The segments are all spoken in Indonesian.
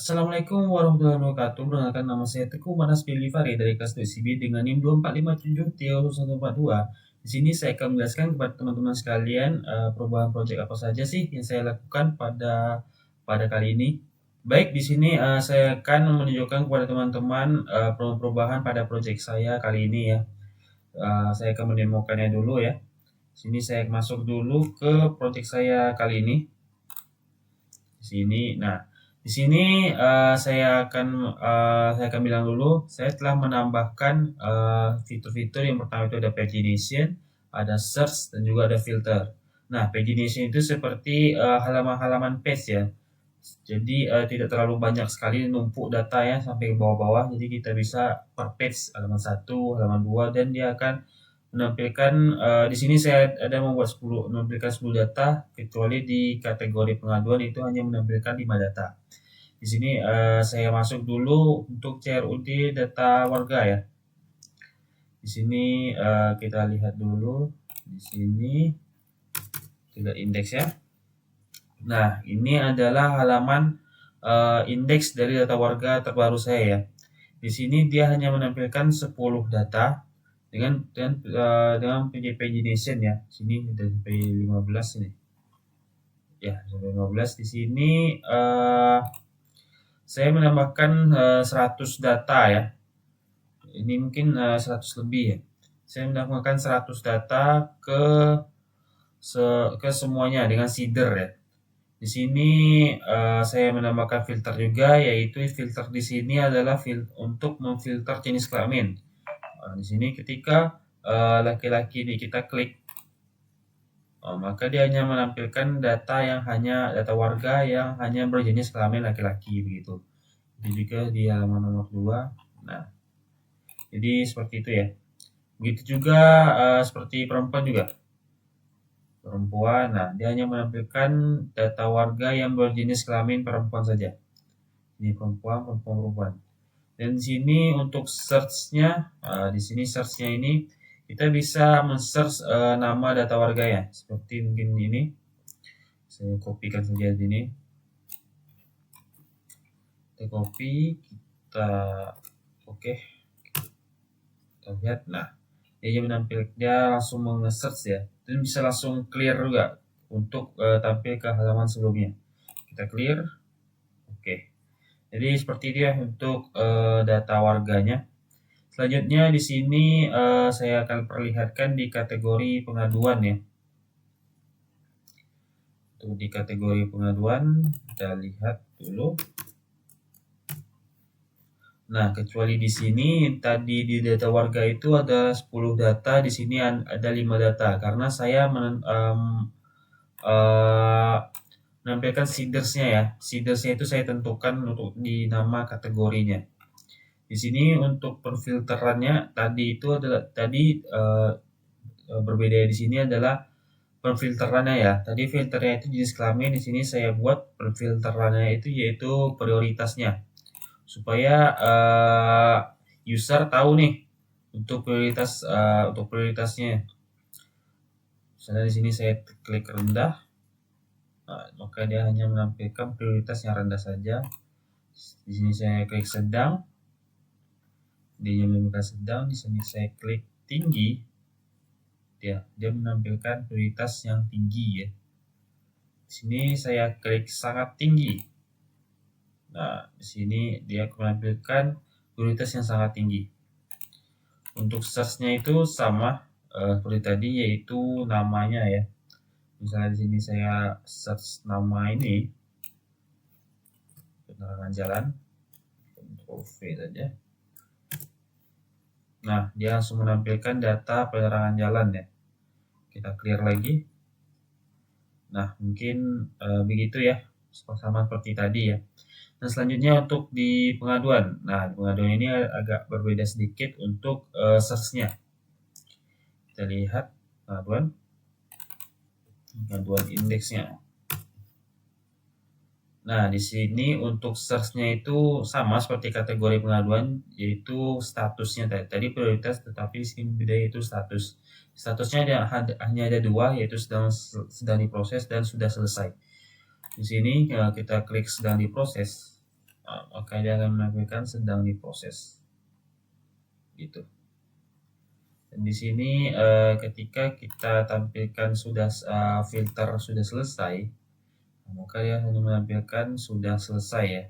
Assalamualaikum warahmatullahi wabarakatuh. Perkenalkan, nama saya Teguh Manas Pilifari dari kelas 2 ICB dengan NIM 245730142. Di sini saya akan menjelaskan kepada teman-teman sekalian perubahan proyek apa saja sih yang saya lakukan pada kali ini. Baik, di sini saya akan menunjukkan kepada teman-teman perubahan pada proyek saya kali ini ya. Saya akan mendemokannya dulu ya. Sini saya masuk dulu ke proyek saya kali ini. Di sini, nah di sini saya akan bilang dulu, saya telah menambahkan fitur-fitur. Yang pertama itu ada pagination, ada search, dan juga ada filter. Nah, pagination itu seperti halaman-halaman page ya. Jadi tidak terlalu banyak sekali numpuk data ya sampai ke bawah-bawah. Jadi kita bisa per page halaman 1, halaman 2, dan dia akan menampilkan di sini saya ada menampilkan 10 data, kecuali di kategori pengaduan itu hanya menampilkan 5 data. Di sini saya masuk dulu untuk CRUD data warga ya. Di sini kita lihat dulu. Di sini tidak indeks ya. Nah, ini adalah halaman indeks dari data warga terbaru saya ya. Di sini dia hanya menampilkan 10 data dengan pagination ya. Sini ada sampai 15 ini. Ya, sampai 15 di sini saya menambahkan 100 data ya. Ini mungkin 100 lebih ya. Saya menambahkan 100 data ke semuanya dengan seeder ya. Di sini saya menambahkan filter juga, yaitu filter di sini adalah untuk memfilter jenis kelamin. Di sini ketika laki-laki ini kita klik, maka dia hanya menampilkan data warga yang hanya berjenis kelamin laki-laki begitu. Jadi juga di halaman nomor 2. Nah, jadi seperti itu ya. Begitu juga seperti perempuan juga. Perempuan, nah dia hanya menampilkan data warga yang berjenis kelamin perempuan saja. Ini perempuan. Dan di sini untuk search-nya, di sini search-nya ini kita bisa men-search nama data warga ya. Seperti mungkin ini. Saya kopikan saja di sini. Kita copy, oke. Kita lihat, nah dia langsung meng-search ya, dan bisa langsung clear juga untuk tampil ke halaman sebelumnya. Kita clear, oke. Jadi seperti dia untuk data warganya. Selanjutnya di sini saya akan perlihatkan di kategori pengaduan ya. Untuk di kategori pengaduan kita lihat dulu. Nah, kecuali di sini tadi di data warga itu ada 10 data, di sini ada 5 data karena saya menampilkan seeders-nya ya. Seeders-nya itu saya tentukan untuk di nama kategorinya. Di sini untuk perfilterannya berbeda di sini adalah perfilterannya ya. Tadi filternya itu jenis kelamin, di sini saya buat perfilterannya itu yaitu prioritasnya. Supaya user tahu nih untuk prioritasnya. Misalnya di sini saya klik rendah, maka dia hanya menampilkan prioritas yang rendah saja. Di sini saya klik sedang, dia menampilkan sedang. Di sini saya klik tinggi, dia menampilkan prioritas yang tinggi ya. Di sini saya klik sangat tinggi. Nah, di sini dia menampilkan prioritas yang sangat tinggi. Untuk search-nya itu sama seperti tadi, yaitu namanya ya. Misalnya di sini saya search nama ini, penerangan jalan, Ctrl V saja. Nah, dia langsung menampilkan data penerangan jalan ya. Kita clear lagi. Nah, mungkin begitu ya, sama seperti tadi ya. Dan selanjutnya untuk di pengaduan. Nah, di pengaduan ini agak berbeda sedikit untuk search-nya. Kita lihat pengaduan indeksnya. Nah, di sini untuk search-nya itu sama seperti kategori pengaduan, yaitu statusnya tadi prioritas, tetapi di sini beda, yaitu status. Statusnya hanya ada 2, yaitu sedang diproses dan sudah selesai. Di sini kita klik sedang diproses. maka dia akan menampilkan sedang diproses gitu. Dan di sini ketika kita tampilkan sudah filter sudah selesai, maka dia hanya menampilkan sudah selesai ya.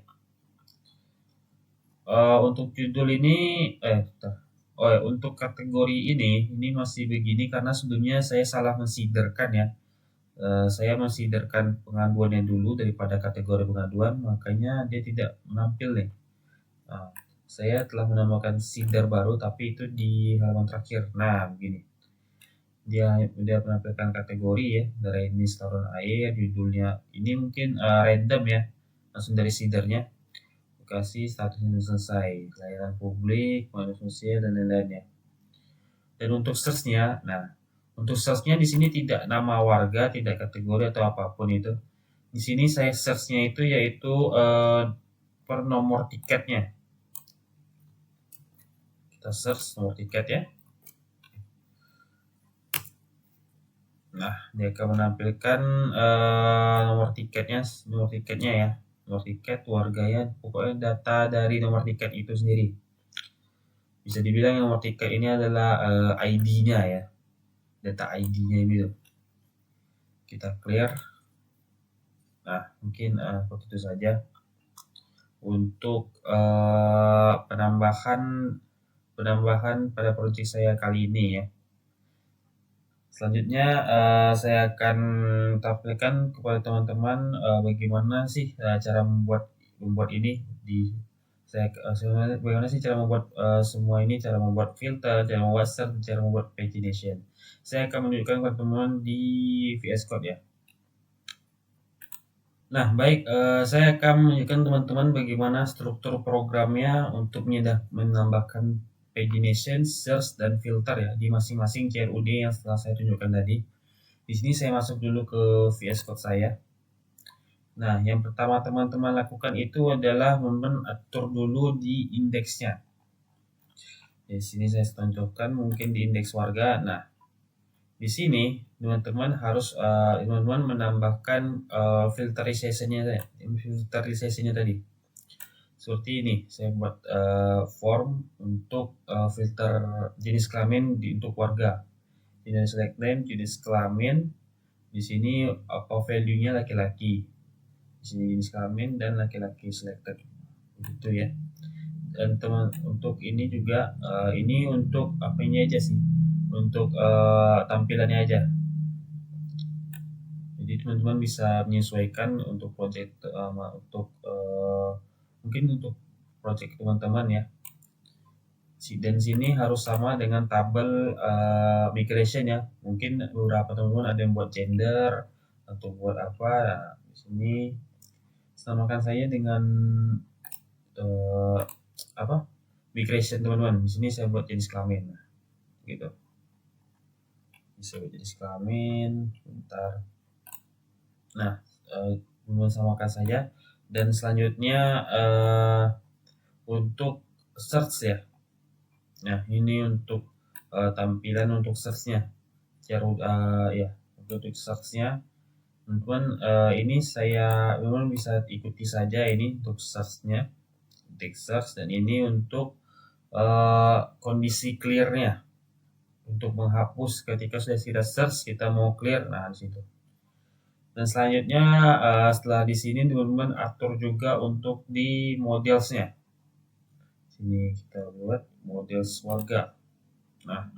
Untuk judul ini untuk kategori ini masih begini karena sebelumnya saya salah mensiderkan ya. Saya mensiderkan pengaduannya dulu daripada kategori pengaduan, makanya dia tidak menampil nih. Saya telah menambahkan seeder baru tapi itu di halaman terakhir. Nah, begini. Dia menampilkan kategori ya, dari ini saluran air, judulnya ini mungkin random ya, langsung dari seedernya. Kasih statusnya selesai, layanan publik, manusia dan lain-lainnya. Dan untuk search-nya, untuk search-nya di sini tidak nama warga, tidak kategori atau apapun itu. Di sini saya search-nya itu yaitu per nomor tiketnya. Kita search nomor tiket ya. Nah, dia akan menampilkan nomor tiketnya ya. Nomor tiket warganya, pokoknya data dari nomor tiket itu sendiri. Bisa dibilang nomor tiket ini adalah ID-nya ya, data ID-nya ini tuh. Kita clear. Nah, mungkin seperti itu saja untuk penambahan pada proyek saya kali ini ya. Selanjutnya saya akan tampilkan kepada teman-teman bagaimana sih cara membuat ini bagaimana sih cara membuat semua ini, cara membuat filter, cara membuat search, cara membuat pagination. Saya akan menunjukkan kepada teman-teman di VS Code ya. Nah, baik, saya akan menunjukkan teman-teman bagaimana struktur programnya untuk menambahkan pagination, search, dan filter ya di masing-masing CRUD yang setelah saya tunjukkan tadi. Di sini saya masuk dulu ke VS Code saya. Nah, yang pertama teman-teman lakukan itu adalah mengatur dulu di indeksnya. Di sini saya tonjolkan mungkin di indeks warga. Nah, di sini teman-teman harus teman-teman menambahkan filterisasinya tadi. Seperti ini, saya buat form untuk filter jenis kelamin untuk warga. Ini select name, jenis kelamin. Di sini value-nya laki-laki. Di sini jenis kelamin dan laki-laki selected. Begitu ya. Dan teman untuk ini juga ini untuk apanya aja sih? Untuk tampilannya aja. Jadi teman-teman bisa menyesuaikan untuk project mungkin untuk project teman-teman ya. Dan sini harus sama dengan tabel migration ya. Mungkin beberapa teman-teman ada yang buat gender atau buat apa. Nah, di sini samakan saya dengan migration teman-teman. Di sini saya buat jenis kelamin. Nah, gitu. Bisa buat jenis kelamin. Bentar. Nah, samakan saja. Dan selanjutnya untuk search ya. Nah, ini untuk tampilan untuk search-nya. Untuk search-nya. Teman-teman, ini teman-teman bisa ikuti saja ini untuk search-nya. Text search, dan ini untuk kondisi clear-nya. Untuk menghapus ketika sudah kita search, kita mau clear, nah di situ. Dan selanjutnya setelah di sini teman-teman atur juga untuk di models-nya. Sini kita buat models warga. Nah,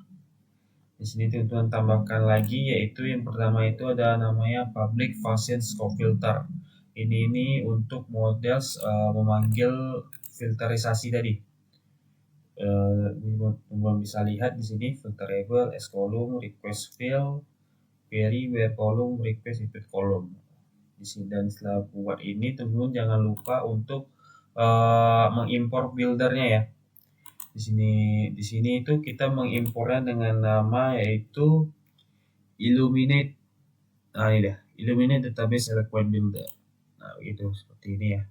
di sini teman-teman tambahkan lagi yaitu yang pertama itu ada namanya public function scope filter. Ini untuk models memanggil filterisasi tadi. Teman-teman bisa lihat di sini filterable, as column, request field, query where column, request repeat column. Di sini, dan setelah buat ini teman-teman jangan lupa untuk mengimpor buildernya ya. Di sini itu kita mengimpornya dengan nama yaitu Illuminate. Nah, ini dah, Illuminate Database Eloquent Builder. Nah, begitu seperti ini ya.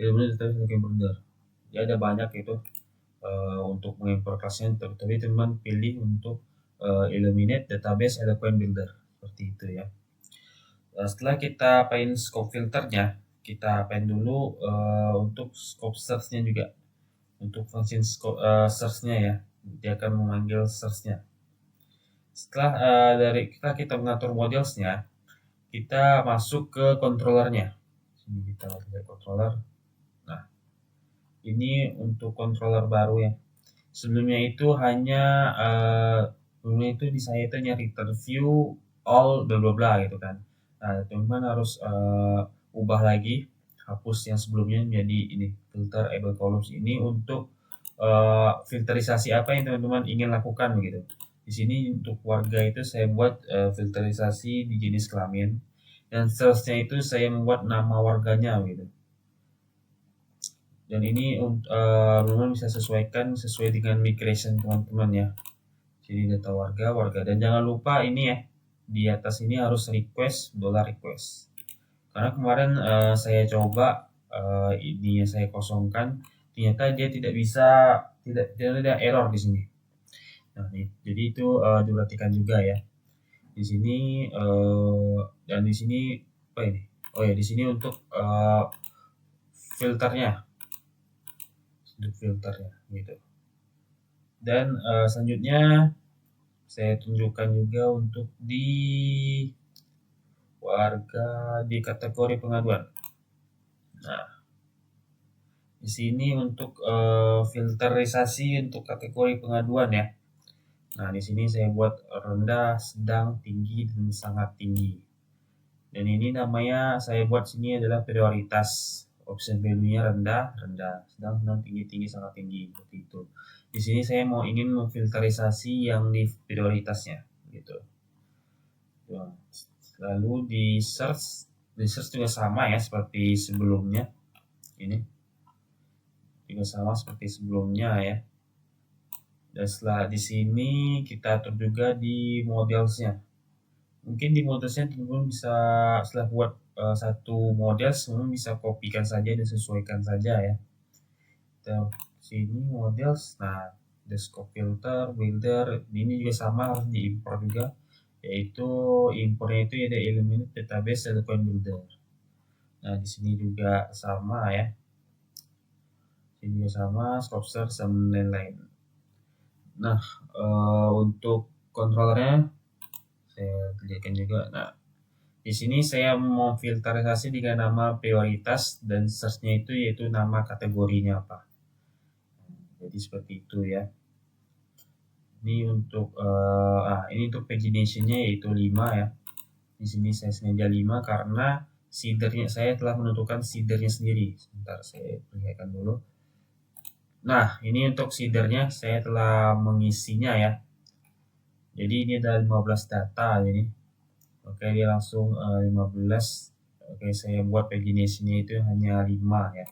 Illuminate Database Eloquent Builder. Jadi ada banyak itu untuk mengimpor kelasnya, tapi teman pilih untuk Illuminate Database Eloquent Builder seperti itu ya. Setelah kita paint scope filternya, kita append dulu untuk scope search-nya juga, untuk fungsi search-nya ya, dia akan memanggil search-nya. Setelah dari kita mengatur modelsnya, kita masuk ke controllernya. Sini kita masuk ke controller. Nah, ini untuk controller baru ya. Sebelumnya itu hanya sebelumnya itu di saya itu hanya return view all bla bla bla gitu kan. Nah, teman-teman harus ubah lagi, hapus yang sebelumnya menjadi ini filter able columns ini untuk filterisasi apa yang teman-teman ingin lakukan begitu. Di sini untuk warga itu saya buat filterisasi di jenis kelamin, dan seterusnya itu saya membuat nama warganya gitu. Dan ini teman-teman bisa sesuaikan sesuai dengan migration teman-teman ya. Jadi data warga, dan jangan lupa ini ya, di atas ini harus request $request. Karena kemarin saya coba ini saya kosongkan, ternyata dia tidak bisa, tidak ada error di sini. Nah, jadi itu diperhatikan juga ya. Di sini dan di sini apa ini? Oh ya, di sini untuk filternya, gitu. Dan selanjutnya saya tunjukkan juga untuk di warga di kategori pengaduan. Nah, di sini untuk filterisasi untuk kategori pengaduan ya. Nah, di sini saya buat rendah, sedang, tinggi, dan sangat tinggi. Dan ini namanya saya buat sini adalah prioritas. Option value-nya rendah, sedang, tinggi, sangat tinggi, seperti itu. Di sini saya ingin memfilterisasi yang di prioritasnya, gitu. Lalu di search juga sama ya seperti sebelumnya. Ini juga sama seperti sebelumnya ya. Dan setelah di sini kita atur juga di modelsnya. Mungkin di modelsnya teman-teman bisa setelah buat satu model, teman-teman bisa kopikan saja dan sesuaikan saja ya. Kita sini models, nah the scope filter, builder, ini juga sama harus diimport juga, yaitu importnya itu ada elemen database dan point builder. Nah di sini juga sama ya, ini juga sama scope search dan lain-lain. Nah untuk controllernya saya lihatkan juga. Nah di sini saya memfilterisasi dengan nama prioritas dan search-nya itu yaitu nama kategorinya apa. Jadi seperti itu ya. Ini untuk ini untuk pagination-nya yaitu 5 ya. Di sini saya sengaja 5 karena seedernya saya telah menentukan seedernya sendiri. Sebentar saya perlihatkan dulu. Nah, ini untuk seedernya saya telah mengisinya ya. Jadi ini ada 15 data ini. Oke, dia langsung 15. Oke, saya buat pagination-nya itu hanya 5 ya.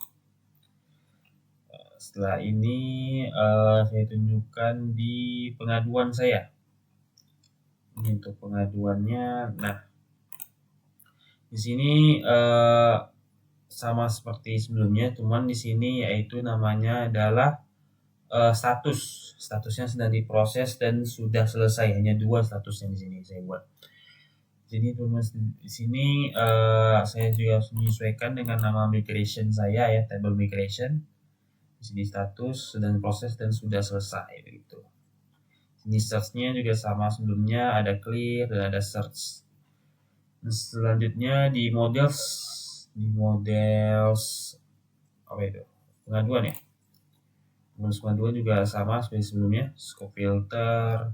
Setelah ini saya tunjukkan di pengaduan saya. Ini untuk pengaduannya. Nah, di sini sama seperti sebelumnya, cuman di sini yaitu namanya adalah status. Statusnya sedang diproses dan sudah selesai. Hanya 2 statusnya di sini saya buat. Jadi di sini saya juga menyesuaikan dengan nama migration saya ya, table migration. Di sini status sedang proses dan sudah selesai begitu. Ini search-nya juga sama sebelumnya, ada clear dan ada search. Selanjutnya di models apa itu? Pengaduan ya. Models pengaduan juga sama seperti sebelumnya, scope filter,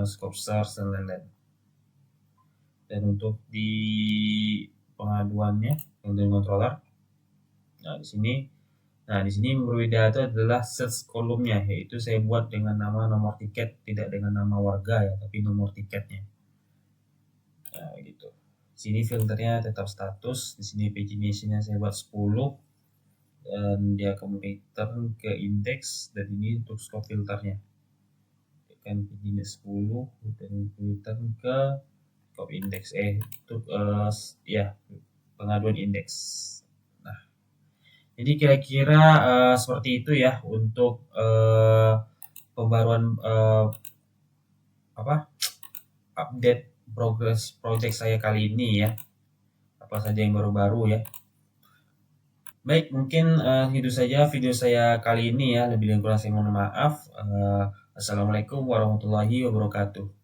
scope search dan lain-lain. Dan untuk di pengaduannya yang dari controller, nah di sini berbeda itu adalah search kolomnya, yaitu saya buat dengan nama nomor tiket, tidak dengan nama warga ya, tapi nomor tiketnya. Nah, gitu. Di sini filternya tetap status, di sini pagination-nya saya buat 10 dan dia akan return ke index, dan ini untuk scope filternya. Tekan pagination 10 dan return ke scope index untuk ya pengaduan indeks. Nah, jadi kira-kira seperti itu ya untuk pembaruan update progress project saya kali ini ya. Apa saja yang baru-baru ya. Baik, mungkin itu saja video saya kali ini ya. Lebih dan kurang saya mohon maaf. Assalamualaikum warahmatullahi wabarakatuh.